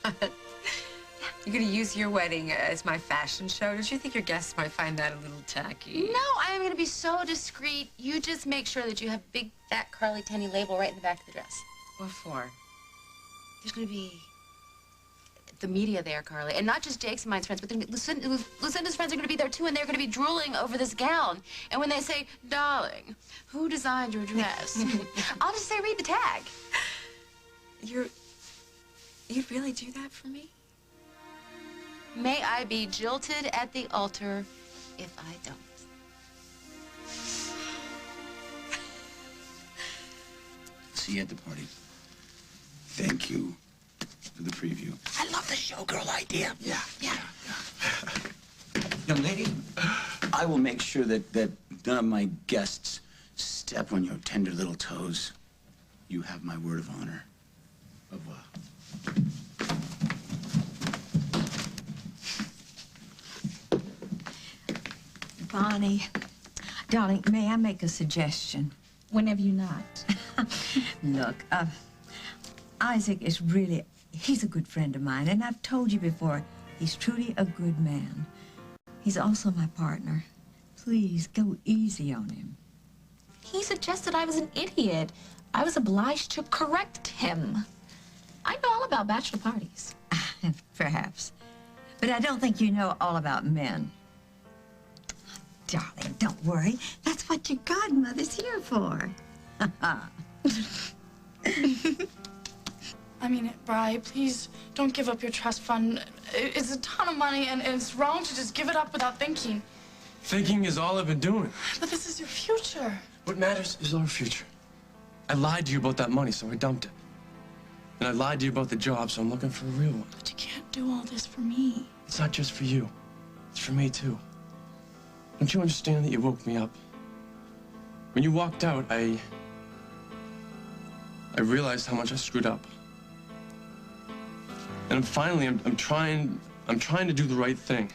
S1: You're going to use your wedding as my fashion show? Don't you think your guests might find that a little tacky?
S8: No, I'm going to be so discreet. You just make sure that you have big, fat Carly Tenney label right in the back of the dress.
S1: What for?
S8: There's going to be the media there, Carly. And not just Jake's and mine's friends, but Lucinda's friends are going to be there, too, and they're going to be drooling over this gown. And when they say, darling, who designed your dress? I'll just say, read the tag.
S1: You'd really do that for me?
S8: May I be jilted at the altar if I don't.
S4: See you at the party. Thank you for the preview.
S3: I love the showgirl idea.
S4: Yeah. Young lady, I will make sure that none of my guests step on your tender little toes. You have my word of honor. Au revoir.
S5: Bonnie, darling, may I make a suggestion?
S6: Whenever you're not.
S5: Look, Isaac is really, he's a good friend of mine, and I've told you before, he's truly a good man. He's also my partner. Please, go easy on him.
S6: He suggested I was an idiot. I was obliged to correct him. I know all about bachelor parties.
S5: Perhaps. But I don't think you know all about men. Darling, don't worry. That's what your godmother's here for.
S9: I mean, Bri, please don't give up your trust fund. It's a ton of money, and it's wrong to just give it up without thinking.
S3: Thinking is all I've been doing.
S9: But this is your future.
S3: What matters is our future. I lied to you about that money, so I dumped it. And I lied to you about the job, so I'm looking for a real one.
S9: But you can't do all this for me.
S3: It's not just for you. It's for me, too. Don't you understand that you woke me up? When you walked out, I realized how much I screwed up. And I'm trying to do the right thing.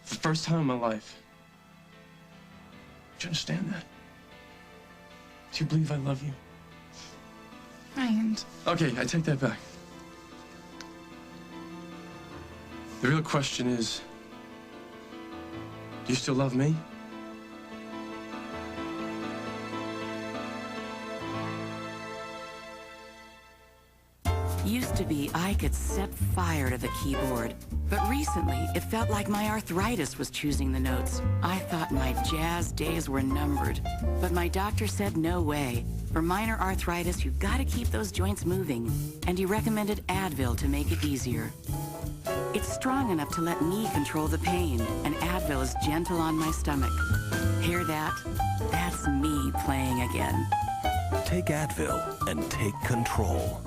S3: For the first time in my life. Do you understand that? Do you believe I love you?
S9: Mind.
S3: Okay, I take that back. The real question is, do you still love me?
S10: Used to be I could set fire to the keyboard, but recently it felt like my arthritis was choosing the notes. I thought my jazz days were numbered, but my doctor said no way. For minor arthritis, you've got to keep those joints moving, and he recommended Advil to make it easier. It's strong enough to let me control the pain, and Advil is gentle on my stomach. Hear that? That's me playing again.
S12: Take Advil and take control.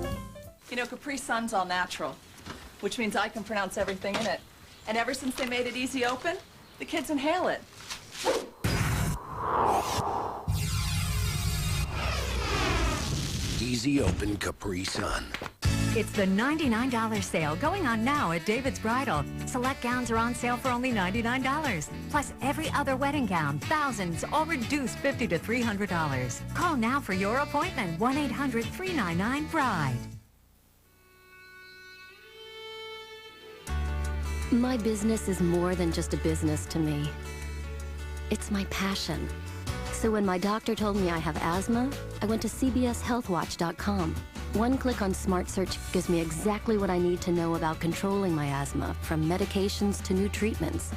S13: You know, Capri Sun's all natural, which means I can pronounce everything in it. And ever since they made it easy open, the kids inhale it.
S12: Easy open Capri Sun.
S22: It's the $99 sale going on now at David's Bridal. Select gowns are on sale for only $99. Plus every other wedding gown, thousands, all reduced $50 to $300. Call now for your appointment, 1-800-399-BRIDE.
S14: My business is more than just a business to me. It's my passion. So when my doctor told me I have asthma, I went to cbshealthwatch.com. One click on Smart Search gives me exactly what I need to know about controlling my asthma, from medications to new treatments.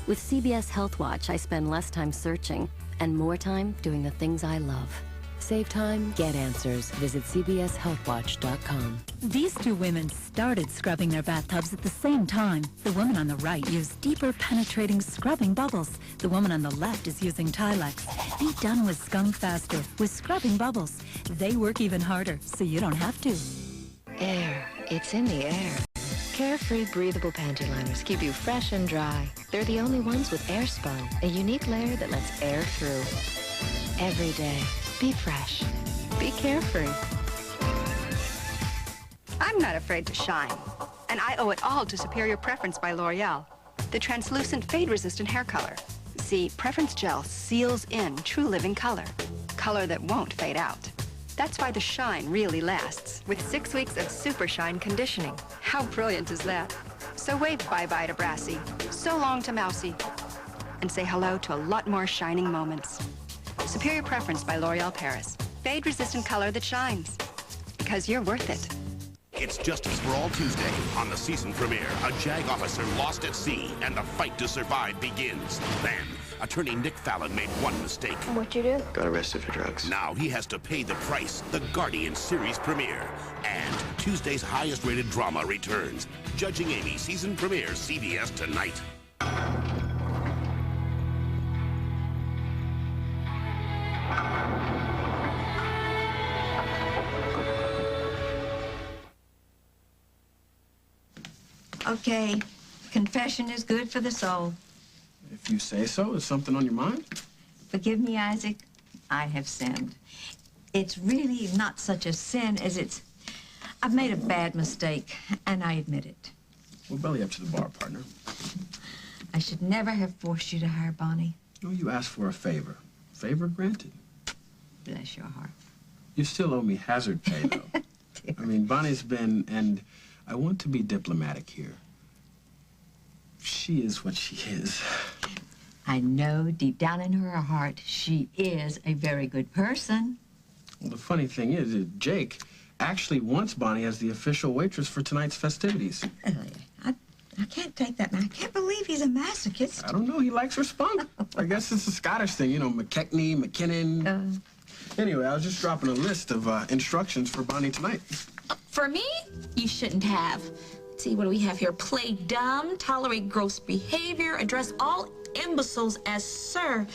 S14: With CBS Health Watch, I spend less time searching and more time doing the things I love. Save time, get answers. Visit cbshealthwatch.com.
S22: These two women started scrubbing their bathtubs at the same time. The woman on the right used deeper penetrating scrubbing bubbles. The woman on the left is using Tilex. Be done with scum faster with scrubbing bubbles. They work even harder, so you don't have to.
S17: Air. It's in the air. Carefree breathable panty liners keep you fresh and dry. They're the only ones with air spun, a unique layer that lets air through. Every day. Be fresh. Be carefree.
S7: I'm not afraid to shine. And I owe it all to Superior Preference by L'Oreal, the translucent fade-resistant hair color. See, Preference Gel seals in true living color. Color that won't fade out. That's why the shine really lasts, with 6 weeks of Super Shine conditioning. How brilliant is that? So wave bye-bye to Brassy, so long to Mousy, and say hello to a lot more shining moments. Superior Preference by L'Oreal Paris. Fade-resistant color that shines. Because you're worth it.
S11: It's Justice for All Tuesday. On the season premiere, a JAG officer lost at sea, and the fight to survive begins. Then, attorney Nick Fallon made one mistake.
S15: What'd you do?
S11: Got arrested for drugs. Now he has to pay the price. The Guardian series premiere. And Tuesday's highest-rated drama returns. Judging Amy season premiere, CBS tonight.
S5: Okay, confession is good for the soul.
S3: If you say so, is something on your mind?
S5: Forgive me, Isaac. I have sinned. It's really not such a sin as it's... I've made a bad mistake, and I admit it.
S3: We'll belly up to the bar, partner.
S5: I should never have forced you to hire Bonnie.
S3: No, you asked for a favor. Favor granted.
S5: Bless your heart.
S3: You still owe me hazard pay, though. I mean, Bonnie's been, and I want to be diplomatic here. She is what she is.
S5: I know deep down in her heart she is a very good person.
S3: Well, the funny thing is that Jake actually wants Bonnie as the official waitress for tonight's festivities.
S5: I can't take that, man. I can't believe he's a masochist.
S3: I don't know. He likes her spunk. I guess it's a Scottish thing, you know, McKechnie, McKinnon. Anyway, I was just dropping a list of instructions for Bonnie tonight.
S6: For me, you shouldn't have. Let's see, what do we have here? Play dumb, tolerate gross behavior, address all imbeciles as sir.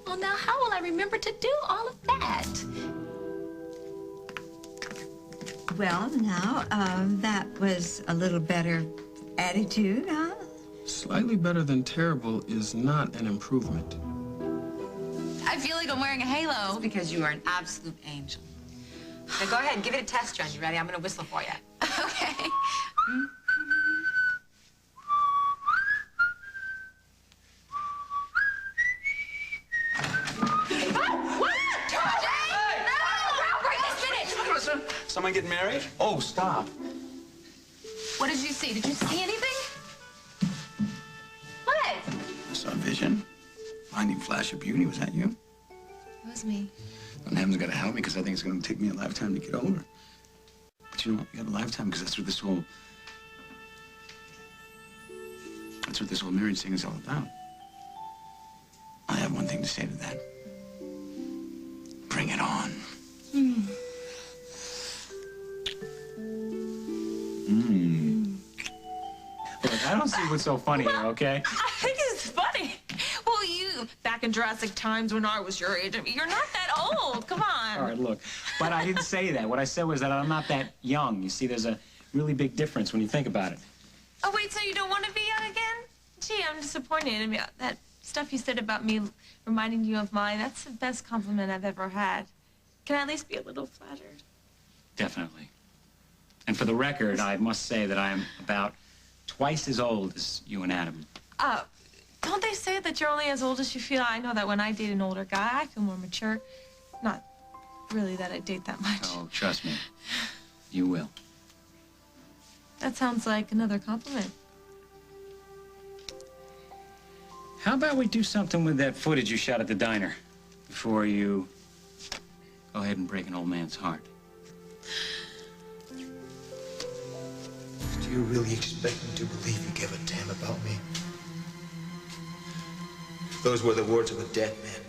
S6: Well, now, how will I remember to do all of that?
S5: Well, now, that was a little better attitude, huh?
S3: Slightly better than terrible is not an improvement.
S1: I feel like I'm wearing a halo. Because you are an absolute angel. Now go ahead and give it a test, John. You ready? I'm going to whistle for you.
S6: Okay.
S4: Someone getting married? Oh, stop.
S8: What did you see? Did you see anything? What?
S4: I saw a vision. Blinding flash of beauty. Was that you?
S1: It was me.
S4: And heaven's got to help me because I think it's going to take me a lifetime to get over. But you know what? You got a lifetime because that's what this whole marriage thing is all about. I have one thing to say to that. Bring it on.
S16: Look, I don't see what's so funny here, okay?
S2: I think it's funny. Well, you, back in Jurassic times when I was your age, I mean, you're not that old. Come on.
S16: All right, look. But I didn't say that. What I said was that I'm not that young. You see, there's a really big difference when you think about it.
S2: Oh, wait, so you don't want to be young again? Gee, I'm disappointed. I mean, that stuff you said about me reminding you of mine, that's the best compliment I've ever had. Can I at least be a little flattered?
S16: Definitely. And for the record, I must say that I am about twice as old as you and Adam.
S2: Don't they say that you're only as old as you feel? I know that when I date an older guy, I feel more mature. Not really that I date that much.
S16: Oh, trust me. You will.
S2: That sounds like another compliment.
S16: How about we do something with that footage you shot at the diner before you go ahead and break an old man's heart?
S19: Do you really expect me to believe you give a damn about me? Those were the words of a dead man.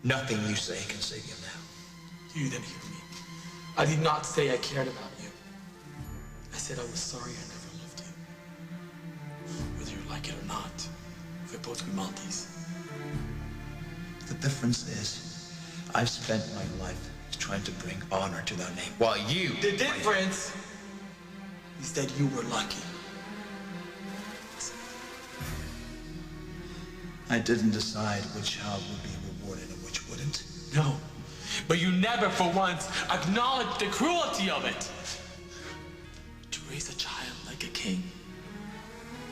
S19: Nothing you say can save you now.
S20: You didn't hear me. I did not say I cared about you. I said I was sorry I never loved you. Whether you like it or not, we're both Grimaldi's.
S19: The difference is, I've spent my life trying to bring honor to that name, while you...
S20: The difference is that you were lucky.
S19: I didn't decide which child would be rewarded and which wouldn't.
S20: No, But you never for once acknowledged the cruelty of it. To raise a child like a king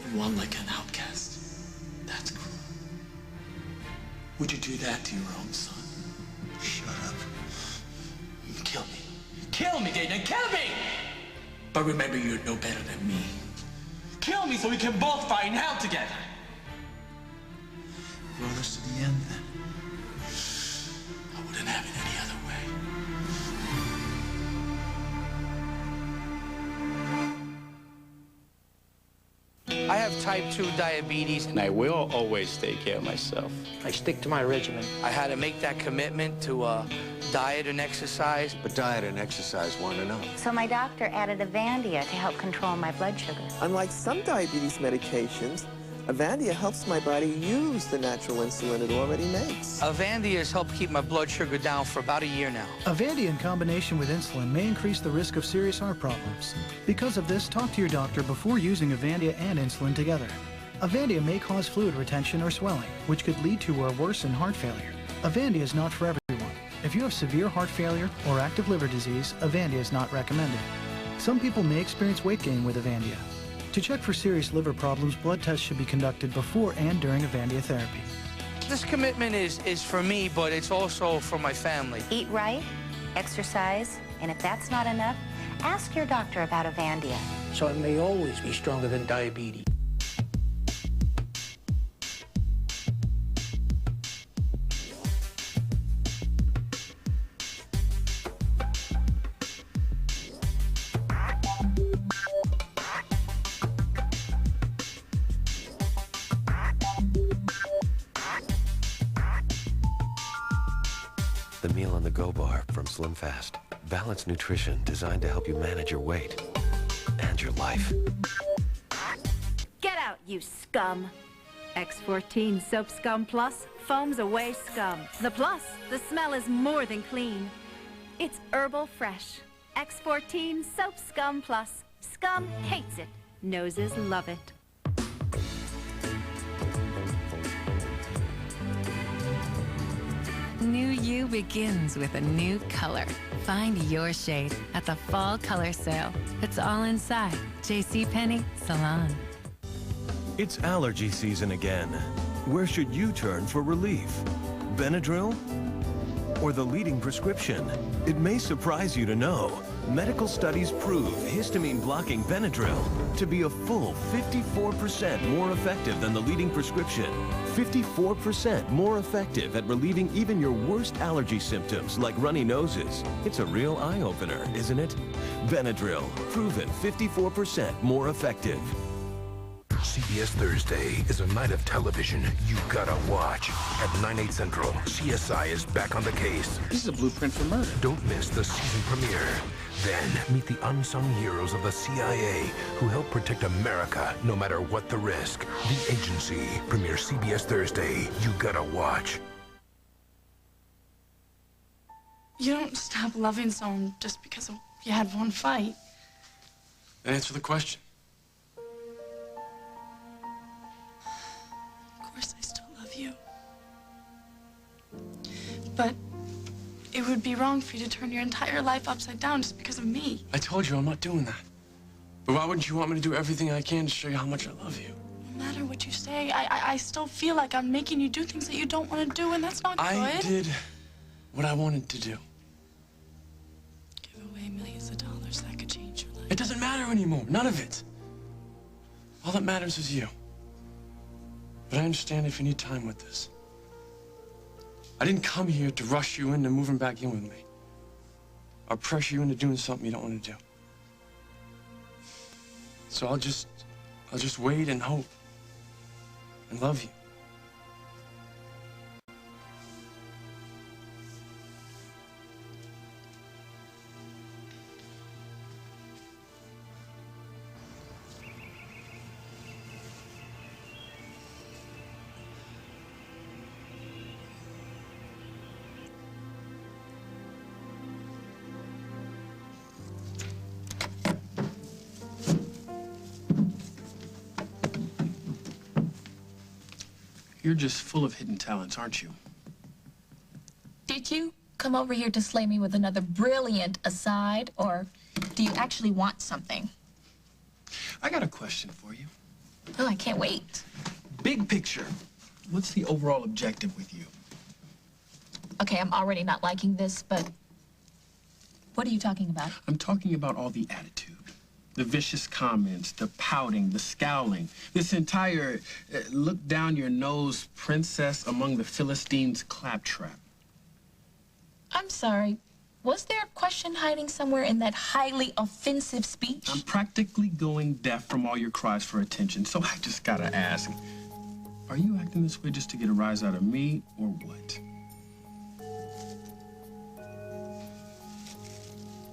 S20: and one like an outcast, that's cruel. Would you do that to your own son?
S19: Shut up.
S20: Kill me. Kill me, Dayton, kill me! But remember, you're no better than me. Kill me so we can both fight in hell together.
S19: Brothers to the end, then.
S20: I wouldn't have it any other way.
S3: I have type 2 diabetes, and I will always take care of myself. I stick to my regimen. I had to make that commitment to diet and exercise.
S15: But diet and exercise weren't enough.
S18: So my doctor added Avandia to help control my blood sugar.
S21: Unlike some diabetes medications, Avandia helps my body use the natural insulin it already makes.
S3: Avandia has helped keep my blood sugar down for about a year now.
S23: Avandia in combination with insulin may increase the risk of serious heart problems. Because of this, talk to your doctor before using Avandia and insulin together. Avandia may cause fluid retention or swelling, which could lead to or worsen heart failure. Avandia is not for everyone. If you have severe heart failure or active liver disease, Avandia is not recommended. Some people may experience weight gain with Avandia. To check for serious liver problems, blood tests should be conducted before and during Avandia therapy.
S3: This commitment is for me, but it's also for my family.
S18: Eat right, exercise, and if that's not enough, ask your doctor about Avandia.
S3: So it may always be stronger than diabetes.
S12: The meal on the go bar from Slim Fast. Balanced nutrition designed to help you manage your weight and your life.
S24: Get out, you scum! X14 Soap Scum Plus foams away scum. The plus, the smell is more than clean. It's herbal fresh. X14 Soap Scum Plus. Scum hates it. Noses love it.
S25: New you begins with a new color. Find your shade at the Fall Color Sale. It's all inside JCPenney Salon.
S12: It's allergy season again. Where should you turn for relief? Benadryl? Or the leading prescription? It may surprise you to know, medical studies prove histamine-blocking Benadryl to be a full 54% more effective than the leading prescription. 54% more effective at relieving even your worst allergy symptoms like runny noses. It's a real eye-opener, isn't it? Benadryl, proven 54% more effective.
S26: CBS Thursday is a night of television you gotta watch. At 9/8 Central, CSI is back on the case.
S4: This is a blueprint for murder.
S26: Don't miss the season premiere. Then, meet the unsung heroes of the CIA who help protect America no matter what the risk. The Agency premieres CBS Thursday. You gotta watch.
S9: You don't stop loving someone just because you had one fight.
S20: Answer the question.
S9: Of course, I still love you. But it would be wrong for you to turn your entire life upside down just because of me.
S20: I told you I'm not doing that. But why wouldn't you want me to do everything I can to show you how much I love you?
S9: No matter what you say, I still feel like I'm making you do things that you don't want to do, and that's not good.
S20: I did what I wanted to do.
S9: Give away millions of dollars that could change your life.
S20: It doesn't matter anymore. None of it. All that matters is you. But I understand if you need time with this. I didn't come here to rush you into moving back in with me. Or pressure you into doing something you don't want to do. So I'll just wait and hope. And love you. You're just full of hidden talents, aren't you?
S6: Did you come over here to slay me with another brilliant aside, or do you actually want something?
S20: I got a question for you.
S6: Oh, I can't wait.
S20: Big picture, what's the overall objective with you?
S6: Okay, I'm already not liking this, but what are you talking about?
S20: I'm talking about all the attitude. The vicious comments, the pouting, the scowling. This entire look down your nose princess among the Philistines claptrap.
S6: I'm sorry. Was there a question hiding somewhere in that highly offensive speech?
S20: I'm practically going deaf from all your cries for attention, so I just gotta ask, are you acting this way just to get a rise out of me, or what?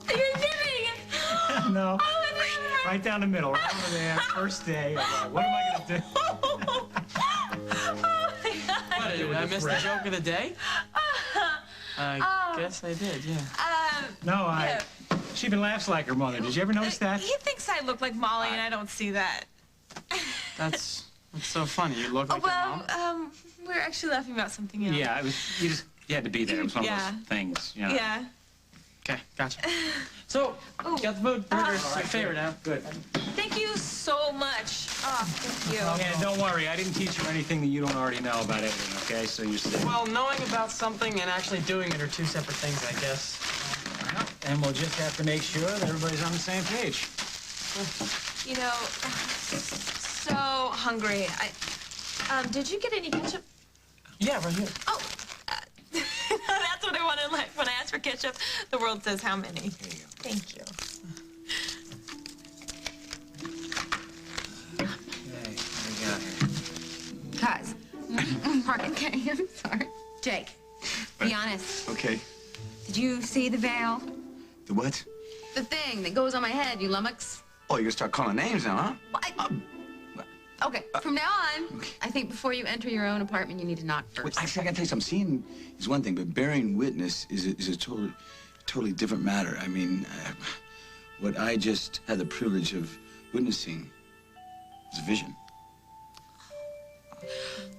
S6: You're kidding!
S16: No. Right down the middle, right over there. First day. What am I gonna do?
S3: What, did I miss the joke of the day? I guess I did, yeah.
S16: No, she even laughs like her mother. Did you ever notice that?
S2: He thinks I look like Molly, and I don't see that.
S3: That's so funny. You look like your mom.
S2: We're actually laughing about something else.
S16: Yeah, you had to be there. It was one of those things, you know.
S2: Yeah.
S3: Okay, gotcha. So, got the food. Burgers, your favorite now.
S16: Good.
S2: Thank you so much. Oh, thank you.
S16: Yeah, don't worry. I didn't teach you anything that you don't already know about editing, okay? So you're safe.
S3: Well, knowing about something and actually doing it are two separate things, I guess.
S16: And we'll just have to make sure that everybody's on the same page.
S2: You know, so hungry. Did you get any ketchup?
S3: Yeah, right here.
S2: Oh, that's what I wanted. Like when I asked for ketchup, the world says how many.
S16: There you go.
S2: Thank you.
S16: Okay, what do we got here?
S1: Cuz. Pardon. Okay, I'm sorry. Jake, be honest.
S4: Okay.
S1: Did you see the veil?
S4: The what?
S8: The thing that goes on my head, you lummox.
S4: Oh, you're gonna start calling names now, huh?
S8: Okay, from now on, I think before you enter your own apartment, you need to knock first.
S4: Wait, actually, I gotta tell you something. Seeing is one thing, but bearing witness is a totally different matter. I mean, what I just had the privilege of witnessing is a vision.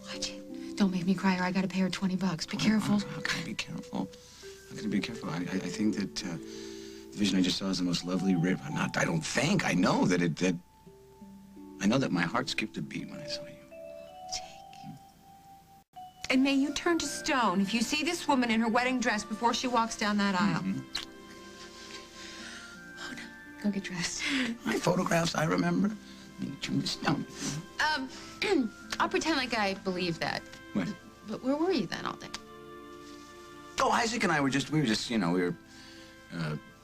S8: What? Don't make me cry, or I gotta pay her $20. Be careful.
S4: How can I be careful? How can I be careful? I think that the vision I just saw is the most lovely rip. I don't think. I know that I know that my heart skipped a beat when I saw you.
S1: And may you turn to stone if you see this woman in her wedding dress before she walks down that aisle.
S8: Oh, no. Go get dressed.
S4: My photographs, I remember. Turn to stone.
S8: I'll pretend like I believe that.
S4: What?
S8: But where were you then all day?
S4: Oh, Isaac and I were just, you know, we were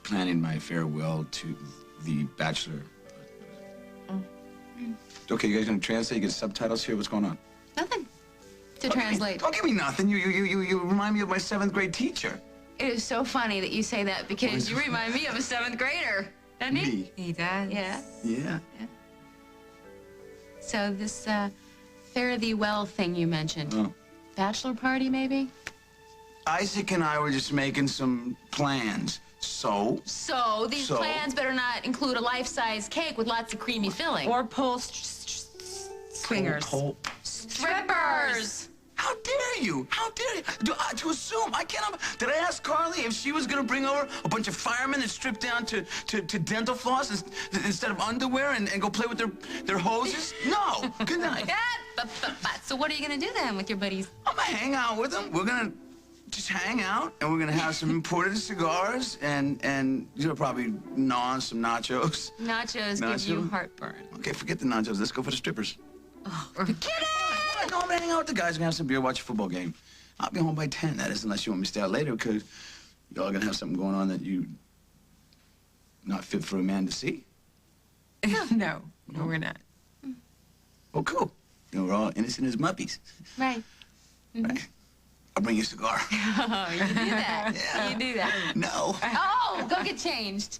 S4: planning my farewell to the Bachelor. Okay, you guys gonna translate? You get subtitles here? What's going on?
S8: Nothing. To translate.
S4: Don't give me nothing. You remind me of my 7th grade teacher.
S8: It is so funny that you say that because you remind me of a 7th grader, doesn't he?
S4: Me?
S1: He does.
S8: Yeah.
S4: Yeah.
S8: So this fare thee well thing you mentioned.
S4: Oh.
S8: Bachelor party, maybe?
S4: Isaac and I were just making some plans. So
S8: These plans better not include a life-size cake with lots of creamy filling.
S1: Or pull swingers.
S8: Strippers!
S4: How dare you? How dare you? To assume, I cannot. Did I ask Carly if she was gonna bring over a bunch of firemen that stripped down to dental floss instead of underwear and go play with their hoses? No. Good night.
S8: So what are you gonna do then with your buddies?
S4: I'm gonna hang out with them. We're gonna just hang out, and we're gonna have some imported cigars and probably gnaw on some nachos.
S8: Nachos give you heartburn.
S4: Okay, forget the nachos. Let's go for the strippers.
S8: Oh,
S4: No, I'm gonna hang out with the guys. We're gonna have some beer, watch a football game. I'll be home by 10. That is, unless you want me to stay out later, because y'all are gonna have something going on that you not fit for a man to see.
S1: No, we're not.
S4: Oh, cool. We're all innocent as muppies.
S8: Right.
S4: Right. I'll bring you a cigar.
S8: Oh, you do that.
S4: Yeah.
S8: You do that.
S4: No.
S8: Oh, go get changed.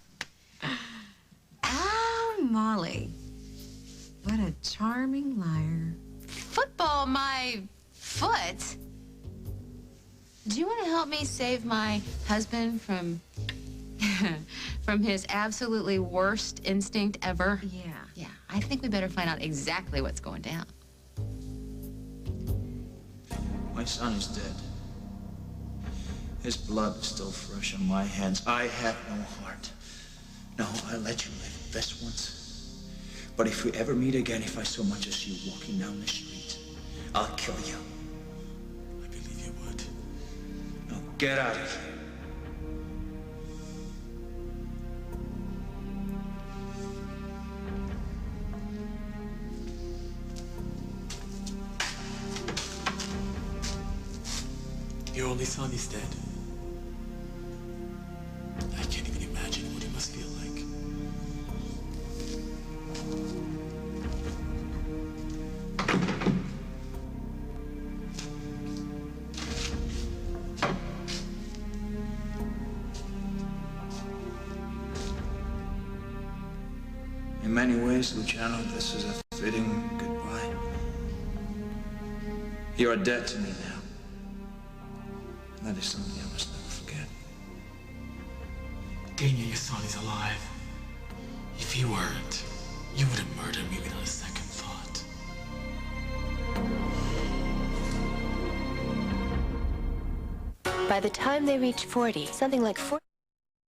S1: Oh, Molly. What a charming liar.
S8: Football, my foot. Do you want to help me save my husband from his absolutely worst instinct ever?
S1: Yeah.
S8: Yeah, I think we better find out exactly what's going down.
S19: My son is dead. His blood is still fresh on my hands. I have no heart. No, I let you live this once. But if we ever meet again, if I so much as see you walking down the street, I'll kill you.
S20: I believe you would.
S19: Now get out of here.
S20: Your only son is dead. I can't even imagine what he must feel like.
S19: In many ways, Luciano, this is a fitting goodbye. You're a debt to me now. And that is something I must never forget.
S20: Daniel, your son is alive. If he weren't, you would have murdered me without a second thought.
S7: By the time they reach 40, something like 40...